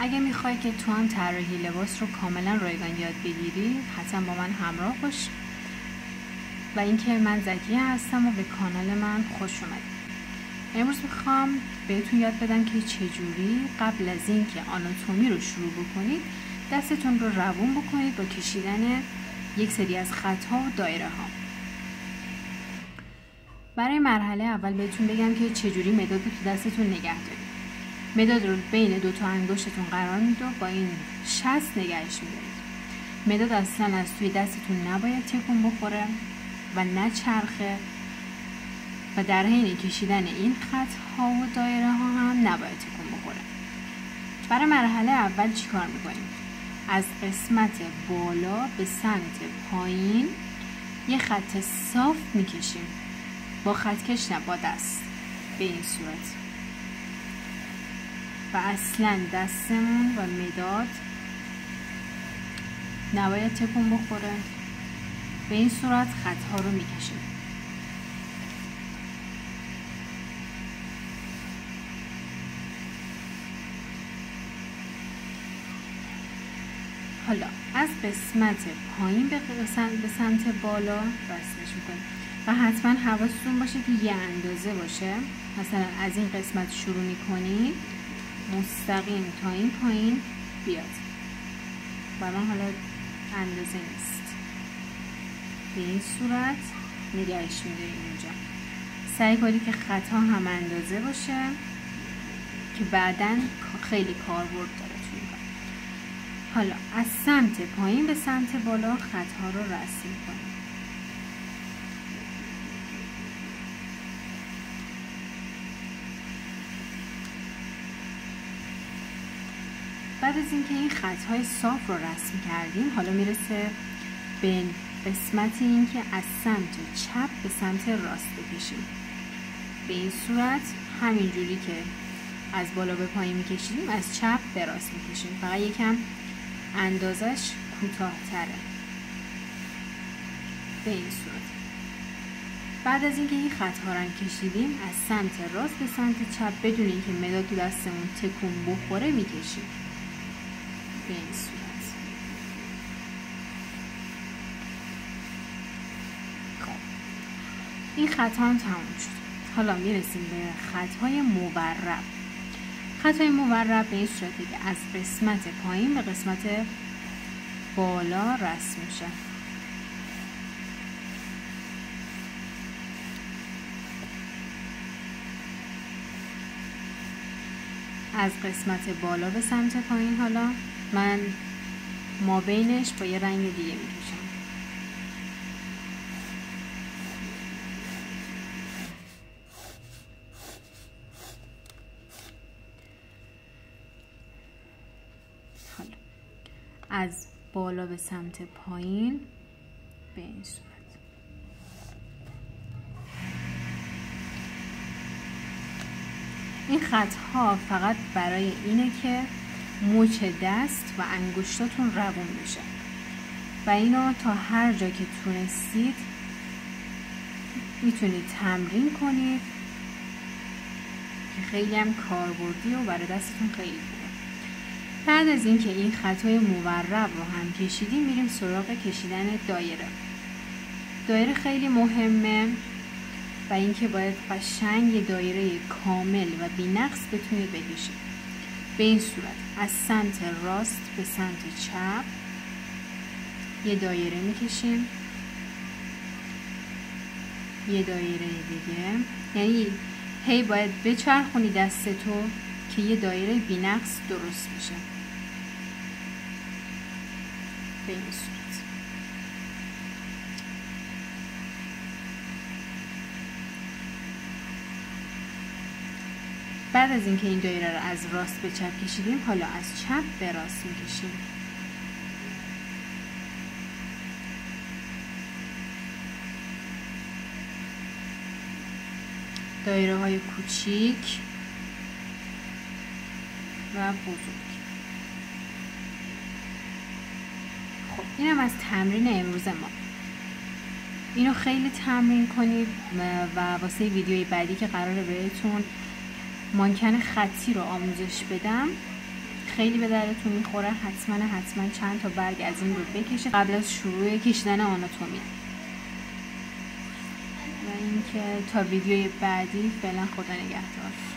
اگه میخوای که تو هم طراحی لباس رو کاملا رایگان یاد بگیری، حتما با من همراه باش. و اینکه من زکیه هستم و به کانال من خوش اومدید. امروز میخوام بهتون یاد بدم که چجوری قبل از اینکه آناتومی رو شروع بکنید دستتون رو روون بکنید با کشیدن یک سری از خط‌ها و دایره ها. برای مرحله اول بهتون بگم که چجوری مداد رو تو دستتون نگه دارید. مداد رو بین دو تا انگشتتون قرار میدید و با این شست نگهش میدارید. مداد اصلا از توی دستتون نباید تکون بخوره و نچرخه و در حین کشیدن این خط‌ها و دایره ها هم نباید تکون بخوره. برای مرحله اول چی کار میکنیم؟ از قسمت بالا به سمت پایین یه خط صاف میکشیم، با خطکش نه، با دست، به این صورت. و اصلا دستمون و مداد نباید تکون بخوره. به این صورت خطها رو میکشیم. حالا از قسمت پایین به سمت بالا رسمش میکنیم و حتما حواستون باشه که یه اندازه باشه. مثلا از این قسمت شروع میکنیم مستقیم تا این پایین بیاد و من حالا اندازه نیست، به این صورت نگهش میداریم اینجا. سعی کنید که خطا هم اندازه باشه که بعداً خیلی کاربرد داره توی کار. حالا از سمت پایین به سمت بالا خطها رو رسم کنیم. بعد از اینکه این خطهای صاف رو رسم کردیم، حالا میرسه به قسمت این که از سمت چپ به سمت راست بکشیم. به این صورت همینجوری که از بالا به پایین میکشیدیم از چپ به راست میکشیم، فقط یکم اندازش کوتاه‌تره، به این صورت. بعد از اینکه این خط‌ها رو کشیدیم از سمت راست به سمت چپ بدون اینکه مداد تو دستمون تکون بخوره میکشیم، به این صورت. خب این خط‌ها هم تموم شد. حالا میرسیم به خط‌های مورب. خط‌های مورب به این صورته که از قسمت پایین به قسمت بالا رسم میشه. از قسمت بالا به سمت پایین حالا من مابینش با یه رنگ دیگه میکشم. حالا از بالا به سمت پایین به این صورت. این خطها فقط برای اینه که مچ دست و انگشتاتون روون بشه و اینو تا هر جا که تونستید میتونید تمرین کنید که خیلی هم کاربردی و برای دستتون خیلی خوبه. بعد از اینکه این خطای مورب رو هم کشیدیم میریم سراغ کشیدن دایره. دایره خیلی مهمه و اینکه باید قشنگ یه دایره کامل و بی‌نقص بتونید بکشید. به این صورت از سمت راست به سمت چپ یه دایره میکشیم، یه دایره دیگه، یعنی هی باید بچرخونی دستتو که یه دایره بی‌نقص درست بشه، به این صورت. بعد از اینکه این دایره رو از راست به چپ کشیدیم حالا از چپ به راست میکشیم. دایره های کوچیک و بزرگ. خب اینم از تمرین امروز ما. اینو خیلی تمرین کنید و واسه ویدیوی بعدی که قراره بهتون مانکن خطی رو آموزش بدم خیلی به درتون میخوره. حتما چند تا برگ از این رو بکشید قبل از شروع کشیدن آناتومی. و اینکه تا ویدیوی بعدی فعلا خدا نگهدار.